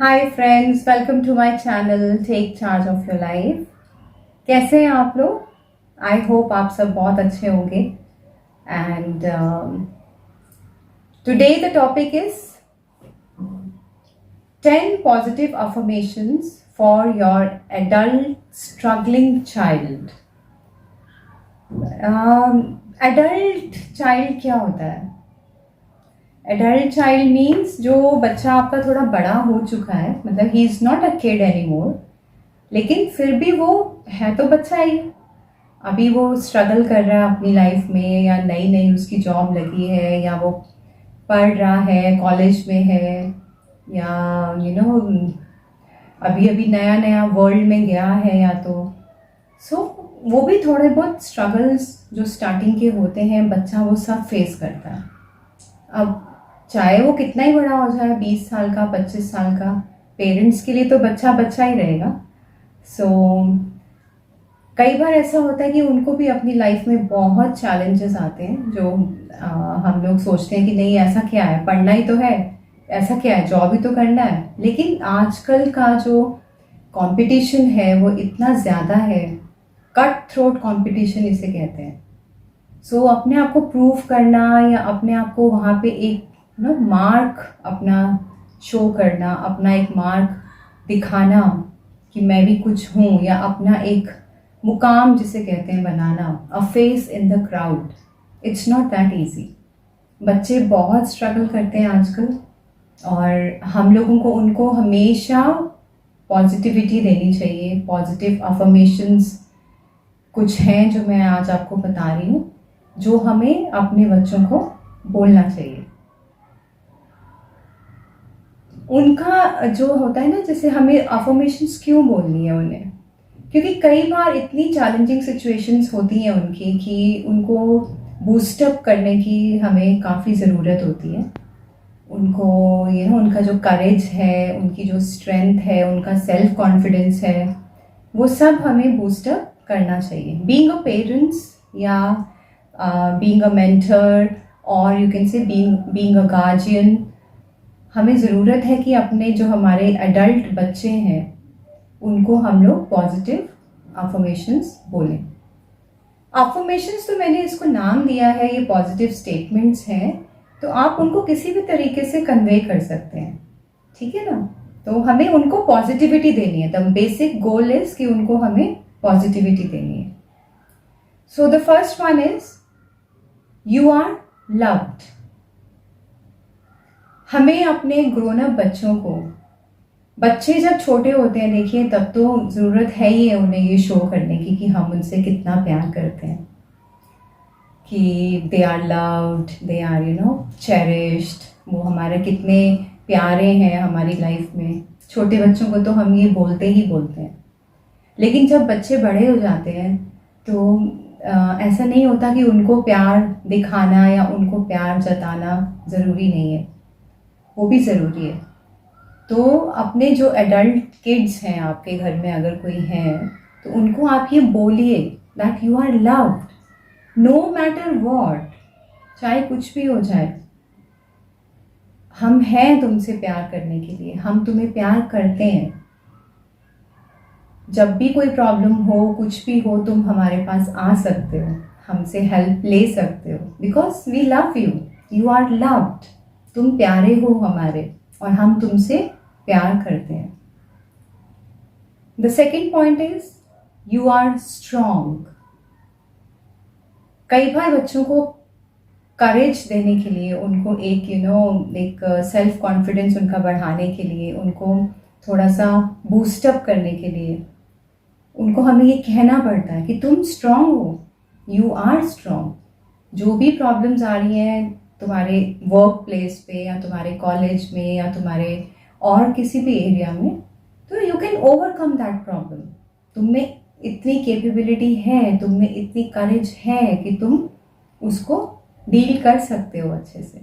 Hi friends, welcome to my channel take charge of your life. कैसे हैं आप लोग? आई होप आप सब बहुत अच्छे होंगे। And today the topic is 10 positive affirmations for your adult struggling child. Adult child क्या होता है? एडल्ट चाइल्ड मीन्स जो बच्चा आपका थोड़ा बड़ा हो चुका है, मतलब he is not a kid any more, लेकिन फिर भी वो है तो बच्चा ही। अभी वो स्ट्रगल कर रहा है अपनी लाइफ में, या नई नई उसकी जॉब लगी है, या वो पढ़ रहा है, कॉलेज में है, या अभी अभी नया नया वर्ल्ड में गया है, या तो सो वो भी थोड़े बहुत स्ट्रगल्स जो स्टार्टिंग के होते हैं, बच्चा वो सब फेस करता है। अब चाहे वो कितना ही बड़ा हो जाए, 20 साल का, 25 साल का, पेरेंट्स के लिए तो बच्चा बच्चा ही रहेगा। सो कई बार ऐसा होता है कि उनको भी अपनी लाइफ में बहुत चैलेंजेस आते हैं, जो हम लोग सोचते हैं कि नहीं, ऐसा क्या है, पढ़ना ही तो है, ऐसा क्या है, जॉब ही तो करना है। लेकिन आजकल का जो कंपटीशन है वो इतना ज़्यादा है, कट थ्रोट कंपटीशन इसे कहते हैं। सो अपने आप को प्रूव करना, या अपने आप को वहाँ पे एक मार्क अपना शो करना, अपना एक मार्क दिखाना कि मैं भी कुछ हूँ, या अपना एक मुकाम जिसे कहते हैं बनाना, a face in the crowd, it's not that easy. बच्चे बहुत स्ट्रगल करते हैं आजकल, और हम लोगों को उनको हमेशा पॉजिटिविटी देनी चाहिए। पॉजिटिव अफर्मेशंस कुछ हैं जो मैं आज आपको बता रही हूँ, जो हमें अपने बच्चों को बोलना चाहिए। उनका जो होता है ना, जैसे हमें अफर्मेशंस क्यों बोलनी है उन्हें, क्योंकि कई बार इतनी चैलेंजिंग सिचुएशंस होती हैं उनकी कि उनको बूस्टअप करने की हमें काफ़ी ज़रूरत होती है। उनको उनका जो करेज है, उनकी जो स्ट्रेंथ है, उनका सेल्फ कॉन्फिडेंस है, वो सब हमें बूस्टअप करना चाहिए। बीइंग अ पेरेंट्स, या बीइंग अ मेंटर, और you can say being a guardian, हमें ज़रूरत है कि अपने जो हमारे एडल्ट बच्चे हैं उनको हम लोग पॉजिटिव अफर्मेशंस बोलें। अफर्मेशंस तो मैंने इसको नाम दिया है, ये पॉजिटिव स्टेटमेंट्स हैं, तो आप उनको किसी भी तरीके से कन्वे कर सकते हैं, ठीक है ना। तो हमें उनको पॉजिटिविटी देनी है। द बेसिक गोल इज कि उनको हमें पॉजिटिविटी देनी है। So the first one is you are loved. हमें अपने ग्रोन अप बच्चों को, बच्चे जब छोटे होते हैं, देखिए, तब तो ज़रूरत है ही है उन्हें ये शो करने की कि हम उनसे कितना प्यार करते हैं, कि they are loved, they are cherished, वो हमारे कितने प्यारे हैं हमारी लाइफ में। छोटे बच्चों को तो हम ये बोलते ही बोलते हैं, लेकिन जब बच्चे बड़े हो जाते हैं तो ऐसा नहीं होता कि उनको प्यार दिखाना या उनको प्यार जताना ज़रूरी नहीं है, वो भी ज़रूरी है। तो अपने जो एडल्ट किड्स हैं आपके घर में, अगर कोई है, तो उनको आप ये बोलिए that you are loved no matter what, चाहे कुछ भी हो जाए, हम हैं तुमसे प्यार करने के लिए, हम तुम्हें प्यार करते हैं। जब भी कोई प्रॉब्लम हो, कुछ भी हो, तुम हमारे पास आ सकते हो, हमसे हेल्प ले सकते हो, because we love you, you are loved, तुम प्यारे हो हमारे, और हम तुमसे प्यार करते हैं। The second point is you are strong. कई बार बच्चों को करेज देने के लिए, उनको एक एक सेल्फ कॉन्फिडेंस उनका बढ़ाने के लिए, उनको थोड़ा सा बूस्टअप करने के लिए, उनको हमें ये कहना पड़ता है कि तुम स्ट्रांग हो, यू आर स्ट्रांग। जो भी प्रॉब्लम्स आ रही हैं तुम्हारे वर्क प्लेस पे, या तुम्हारे कॉलेज में, या तुम्हारे और किसी भी एरिया में, तो you can overcome that problem. तुम में इतनी कैपेबिलिटी है, तुम में इतनी करेज है कि तुम उसको डील कर सकते हो अच्छे से।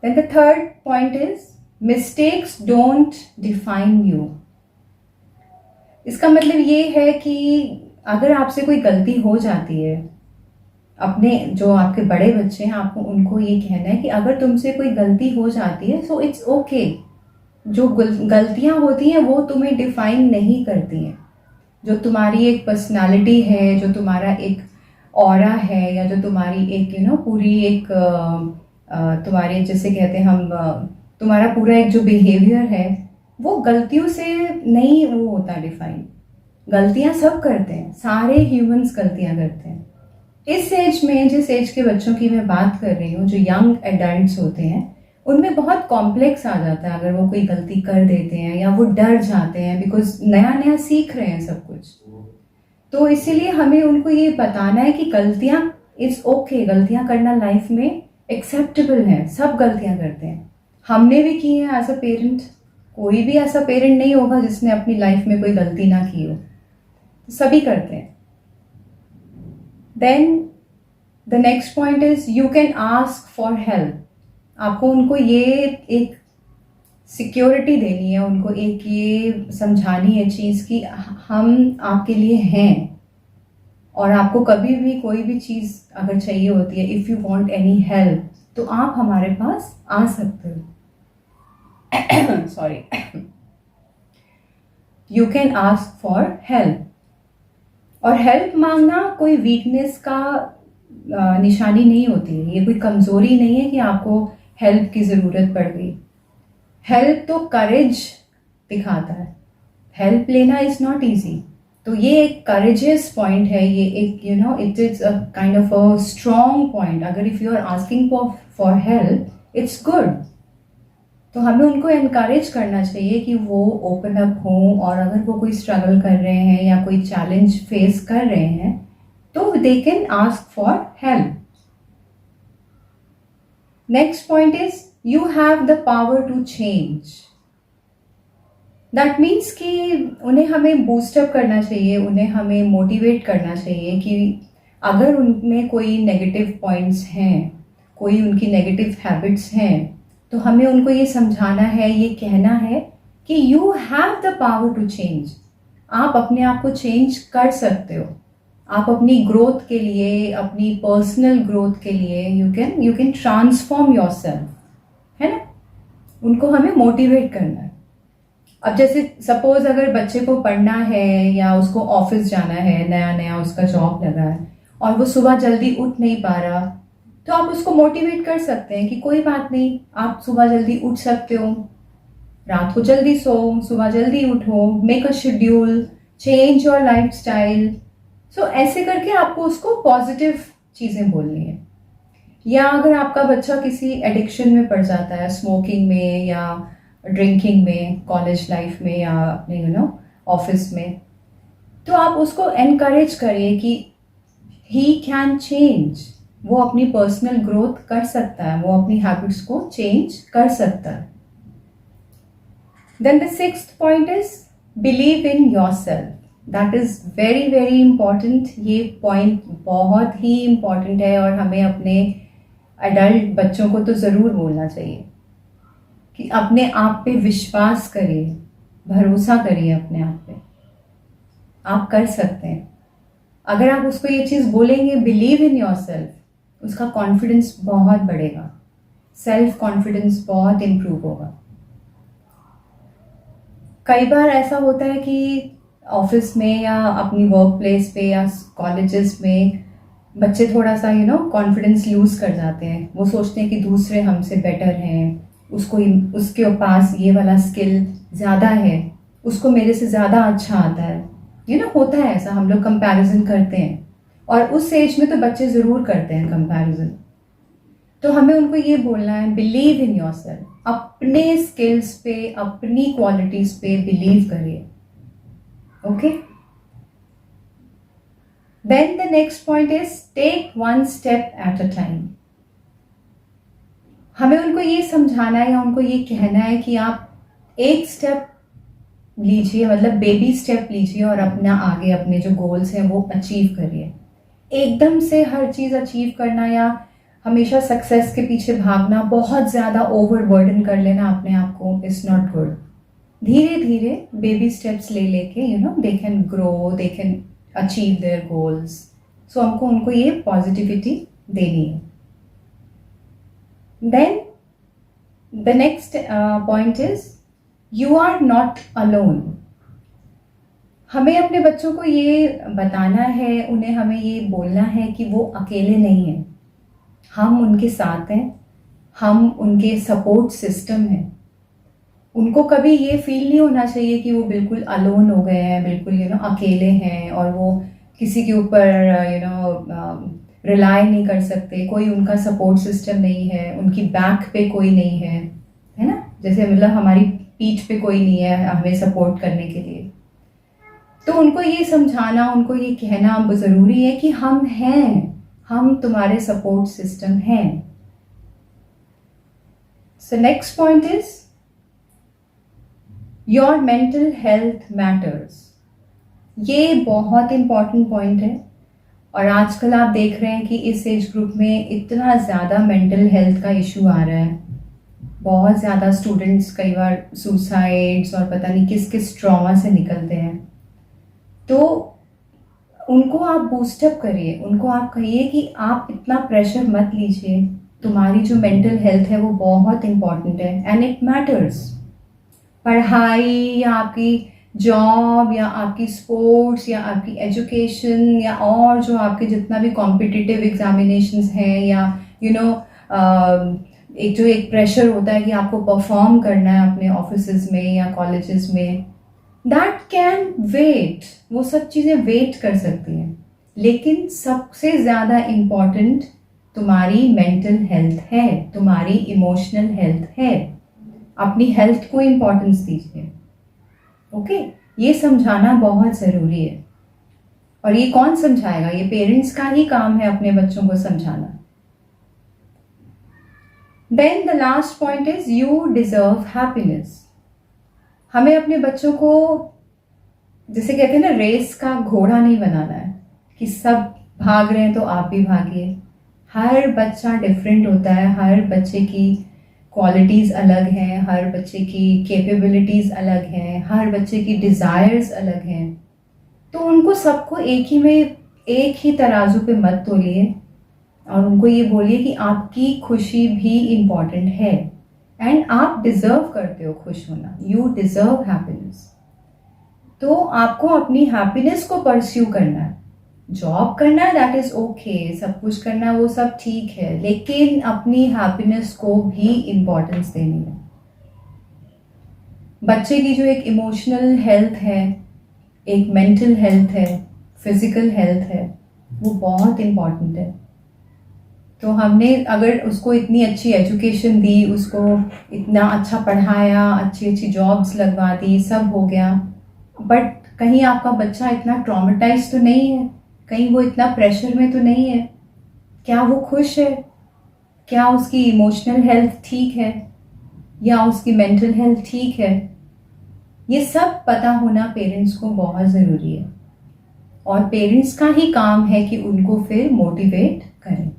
Then the third point is mistakes don't define you. इसका मतलब ये है कि अगर आपसे कोई गलती हो जाती है, अपने जो आपके बड़े बच्चे हैं, आपको उनको ये कहना है कि अगर तुमसे कोई गलती हो जाती है, सो इट्स ओके, जो गलतियाँ होती हैं वो तुम्हें डिफाइन नहीं करती हैं। जो तुम्हारी एक पर्सनालिटी है, जो तुम्हारा एक ऑरा है, या जो तुम्हारी एक पूरी एक तुम्हारे जैसे कहते हैं हम तुम्हारा पूरा एक जो बिहेवियर है, वो गलतियों से नहीं वो होता डिफाइन। गलतियां सब करते हैं, सारे ह्यूमंस गलतियां करते हैं। इस एज में, जिस एज के बच्चों की मैं बात कर रही हूँ, जो यंग एडल्ट्स होते हैं, उनमें बहुत कॉम्प्लेक्स आ जाता है अगर वो कोई गलती कर देते हैं या वो डर जाते हैं, बिकॉज नया नया सीख रहे हैं सब कुछ। तो इसीलिए हमें उनको ये बताना है कि गलतियां इट्स ओके, गलतियां करना लाइफ में एक्सेप्टेबल है। सब गलतियां करते हैं, हमने भी की है एज अ पेरेंट। कोई भी ऐसा पेरेंट नहीं होगा जिसने अपनी लाइफ में कोई गलती ना की हो, तो सभी करते हैं। Then the next point is you can ask for help. आपको उनको ये एक सिक्योरिटी देनी है, उनको एक ये समझानी है चीज़ कि हम आपके लिए हैं, और आपको कभी भी कोई भी चीज़ अगर चाहिए होती है, if you want any help, तो आप हमारे पास आ सकते हो। Sorry, you can ask for help. और हेल्प मांगना कोई वीकनेस का निशानी नहीं होती है, ये कोई कमज़ोरी नहीं है कि आपको हेल्प की ज़रूरत पड़ गई। हेल्प तो करेज दिखाता है, हेल्प लेना इज़ नॉट ईजी। तो ये एक करेजियस पॉइंट है, ये एक it is a kind of a strong point. अगर if you are asking for help, it's good. तो हमें उनको एनकरेज करना चाहिए कि वो ओपन अप हों, और अगर वो कोई स्ट्रगल कर रहे हैं या कोई चैलेंज फेस कर रहे हैं, तो they can ask for help. Next point is you have the power to change. That means कि उन्हें हमें बूस्टअप करना चाहिए, उन्हें हमें मोटिवेट करना चाहिए कि अगर उनमें कोई नेगेटिव पॉइंट्स हैं, कोई उनकी नेगेटिव हैबिट्स हैं, तो हमें उनको ये समझाना है, ये कहना है कि you have the power to change. आप अपने आप को चेंज कर सकते हो। आप अपनी ग्रोथ के लिए, अपनी पर्सनल ग्रोथ के लिए यू कैन ट्रांसफॉर्म योरसेल्फ, है ना। उनको हमें मोटिवेट करना है। अब जैसे सपोज अगर बच्चे को पढ़ना है या उसको ऑफिस जाना है, नया नया उसका जॉब लगा है, और वो सुबह जल्दी उठ नहीं पा रहा, तो आप उसको मोटिवेट कर सकते हैं कि कोई बात नहीं, आप सुबह जल्दी उठ सकते हो, रात को जल्दी सो, सुबह जल्दी उठो, make a schedule, change your lifestyle. So ऐसे करके आपको उसको पॉजिटिव चीज़ें बोलनी है। या अगर आपका बच्चा किसी एडिक्शन में पड़ जाता है, स्मोकिंग में या ड्रिंकिंग में, कॉलेज लाइफ में या अपने ऑफिस में, तो आप उसको एनकरेज करिए कि ही कैन चेंज। वो अपनी पर्सनल ग्रोथ कर सकता है, वो अपनी हैबिट्स को चेंज कर सकता है। Then the sixth point is believe in yourself. That is very very important. ये पॉइंट बहुत ही इंपॉर्टेंट है, और हमें अपने एडल्ट बच्चों को तो ज़रूर बोलना चाहिए कि अपने आप पे विश्वास करिए, भरोसा करिए अपने आप पे, आप कर सकते हैं। अगर आप उसको ये चीज़ बोलेंगे, बिलीव इन योरसेल्फ, उसका कॉन्फिडेंस बहुत बढ़ेगा, सेल्फ कॉन्फिडेंस बहुत इम्प्रूव होगा। कई बार ऐसा होता है कि ऑफिस में या अपनी वर्क प्लेस पे या कॉलेजेस में बच्चे थोड़ा सा कॉन्फिडेंस लूज कर जाते हैं। वो सोचते हैं कि दूसरे हमसे बेटर हैं, उसके पास ये वाला स्किल ज़्यादा है, उसको मेरे से ज़्यादा अच्छा आता है। होता है ऐसा, हम लोग कंपैरिजन करते हैं, और उस एज में तो बच्चे ज़रूर करते हैं कंपैरिजन। तो हमें उनको ये बोलना है, बिलीव इन योरसेल्फ। अपने स्किल्स पे, अपनी क्वालिटीज़ पे बिलीव करिए। Okay, then the next point is take one step at a time. हमें उनको ये समझाना है या उनको ये कहना है कि आप एक स्टेप लीजिए, मतलब बेबी स्टेप लीजिए, और अपना आगे अपने जो गोल्स हैं वो अचीव करिए। एकदम से हर चीज़ अचीव करना या हमेशा सक्सेस के पीछे भागना, बहुत ज़्यादा ओवरबर्डन कर लेना अपने आप को, इज़ नॉट गुड। धीरे धीरे बेबी स्टेप्स ले लेके they can grow, they can achieve their goals. So हमको उनको ये पॉजिटिविटी देनी है। Then the next point is you are not alone. हमें अपने बच्चों को ये बताना है, उन्हें हमें ये बोलना है कि वो अकेले नहीं हैं, हम उनके साथ हैं, हम उनके सपोर्ट सिस्टम हैं। उनको कभी ये फील नहीं होना चाहिए कि वो बिल्कुल अलोन हो गए हैं, बिल्कुल अकेले हैं और वो किसी के ऊपर रिलाई नहीं कर सकते, कोई उनका सपोर्ट सिस्टम नहीं है, उनकी बैक पे कोई नहीं है ना, जैसे मतलब हमारी पीठ पे कोई नहीं है हमें सपोर्ट करने के लिए। तो उनको ये समझाना, उनको ये कहना ज़रूरी है कि हम हैं, हम तुम्हारे सपोर्ट सिस्टम हैं। So next point is your mental health matters. ये बहुत इंपॉर्टेंट पॉइंट है और आजकल आप देख रहे हैं कि इस एज ग्रुप में इतना ज़्यादा मेंटल हेल्थ का इशू आ रहा है। बहुत ज़्यादा स्टूडेंट्स कई बार सुसाइड्स और पता नहीं किस किस ट्रॉमा से निकलते हैं। तो उनको आप बूस्टअप करिए, उनको आप कहिए कि आप इतना प्रेशर मत लीजिए, तुम्हारी जो मेंटल हेल्थ है वो बहुत इंपॉर्टेंट है एंड इट मैटर्स। पढ़ाई या आपकी जॉब या आपकी स्पोर्ट्स या आपकी एजुकेशन या और जो आपके जितना भी कॉम्पिटिटिव एग्जामिनेशंस हैं या एक प्रेशर होता है कि आपको परफॉर्म करना है अपने ऑफिसेज में या कॉलेजेस में, दैट कैन वेट, वो सब चीज़ें वेट कर सकती हैं। लेकिन सबसे ज़्यादा इम्पॉर्टेंट तुम्हारी मेंटल हेल्थ है, तुम्हारी इमोशनल हेल्थ है। अपनी हेल्थ को इम्पोर्टेंस दीजिए। ओके, ये समझाना बहुत ज़रूरी है। और ये कौन समझाएगा? ये पेरेंट्स का ही काम है अपने बच्चों को समझाना। Then the last point is you deserve happiness. हमें अपने बच्चों को, जैसे कहते हैं ना, रेस का घोड़ा नहीं बनाना है कि सब भाग रहे हैं तो आप भी भागिए। हर बच्चा डिफरेंट होता है, हर बच्चे की क्वालिटीज़ अलग हैं, हर बच्चे की कैपेबिलिटीज़ अलग हैं, हर बच्चे की डिज़ायर्स अलग हैं। तो उनको सबको एक ही तराजू पे मत तोलिए और उनको ये बोलिए कि आपकी खुशी भी इम्पॉर्टेंट है एंड आप डिज़र्व करते हो खुश होना, यू डिज़र्व हैप्पीनेस। तो आपको अपनी हैप्पीनेस को परस्यू करना है। जॉब करना है दैट इज़ ओके, सब कुछ करना वो सब ठीक है, लेकिन अपनी हैप्पीनेस को भी इम्पोर्टेंस देनी है। बच्चे की जो एक इमोशनल हेल्थ है, एक मेंटल हेल्थ है, फिजिकल हेल्थ है, वो बहुत इम्पॉर्टेंट है। तो हमने अगर उसको इतनी अच्छी एजुकेशन दी, उसको इतना अच्छा पढ़ाया, अच्छी अच्छी जॉब्स लगवा दी, सब हो गया, बट कहीं आपका बच्चा इतना ट्रॉमेटाइज तो नहीं है, कहीं वो इतना प्रेशर में तो नहीं है, क्या वो खुश है, क्या उसकी इमोशनल हेल्थ ठीक है या उसकी मेंटल हेल्थ ठीक है, ये सब पता होना पेरेंट्स को बहुत ज़रूरी है। और पेरेंट्स का ही काम है कि उनको फिर मोटिवेट करें।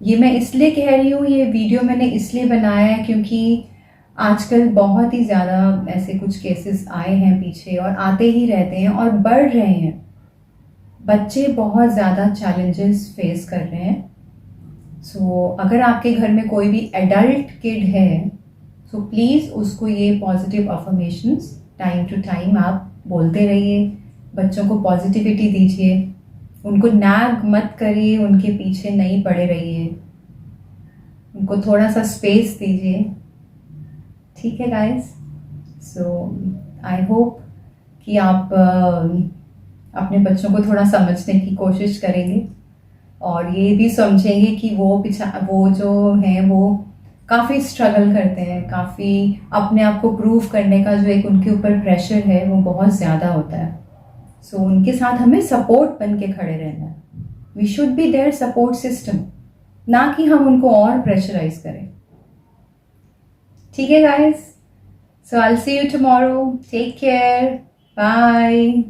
ये मैं इसलिए कह रही हूँ, ये वीडियो मैंने इसलिए बनाया है क्योंकि आजकल बहुत ही ज़्यादा ऐसे कुछ केसेस आए हैं पीछे और आते ही रहते हैं और बढ़ रहे हैं। बच्चे बहुत ज़्यादा चैलेंजेस फेस कर रहे हैं। सो अगर आपके घर में कोई भी एडल्ट किड है, सो प्लीज़ उसको ये positive affirmations time to time आप बोलते रहिए, बच्चों को पॉजिटिविटी दीजिए, उनको नैग मत करिए, उनके पीछे नहीं पड़े रहिए, उनको थोड़ा सा स्पेस दीजिए। ठीक है गाइस, सो आई होप कि आप अपने बच्चों को थोड़ा समझने की कोशिश करेंगे और ये भी समझेंगे कि वो जो हैं वो काफ़ी स्ट्रगल करते हैं, काफ़ी अपने आप को प्रूव करने का जो एक उनके ऊपर प्रेशर है वो बहुत ज़्यादा होता है। सो उनके साथ हमें सपोर्ट बन के खड़े रहना है। We should be there support system, ना कि हम उनको और प्रेशराइज करें। ठीक है guys, so I will see you tomorrow, take care, bye.